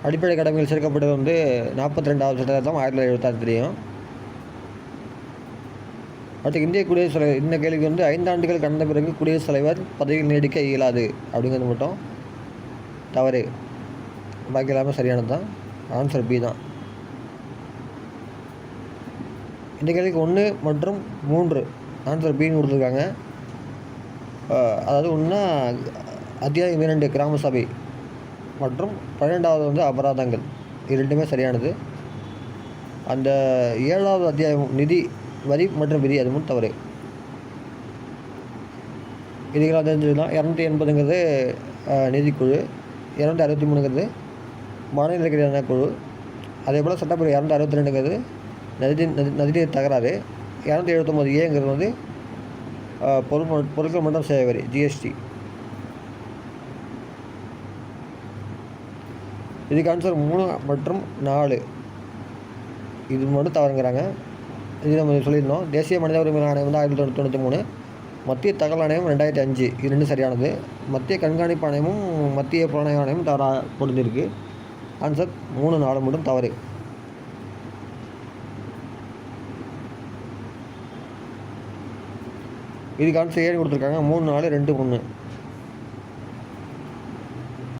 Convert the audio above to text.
அடிப்படை கடமைகள் சேர்க்கப்பட்டது வந்து 42வது சட்டம் 1976 தெரியும். அடுத்து இந்திய குடியரசுத் தலைவர் இந்த கேள்விக்கு வந்து 5 ஆண்டுகள் கடந்த பிறகு குடியரசுத் தலைவர் பதவியில் நீடிக்க இயலாது அப்படிங்கிறது மட்டும் தவறு. பாக்கி எல்லாமே சரியானது தான். ஆன்சர் பி தான். இந்த கேள்விக்கு 1 மற்றும் 3 ஆன்சர் பின்னு கொடுத்துருக்காங்க. அதாவது ஒன்றா அத்தியாயம் 2 கிராம சபை மற்றும் 12வது வந்து அபராதங்கள், இது ரெண்டுமே சரியானது. அந்த 7வது அத்தியாயம் நிதி வரி மற்றும் விதி அது மட்டும் தவறு. இதுக்கெல்லாம் தெரிஞ்சதுதான். 280ங்கிறது நிதிக்குழு, 263ங்கிறது மாநில ரீதியான குழு, அதே போல் சட்டப்பிரிவு 262ங்கிறது நதிநீர் தகராறு, 279 வந்து பொருட்கள் மற்றும் சேவை வரி ஜிஎஸ்டி. இதுக்கு ஆன்சர் 3 மற்றும் 4 இது மட்டும் தவறுங்கிறாங்க. இது நம்ம சொல்லியிருந்தோம். தேசிய மனித உரிமைகள் ஆணையம் வந்து 1993, மத்திய தகவல் ஆணையம் 2005, இது ரெண்டும் சரியானது. மத்திய கண்காணிப்பு ஆணையமும் மத்திய புலனாய்வு ஆணையமும் தவறாக பொருந்திருக்கு. ஆன்சர் 3, 4 மட்டும் தவறு. இதுக்கு ஆன்சர் 7 கொடுத்துருக்காங்க. 3, 4, 2, 1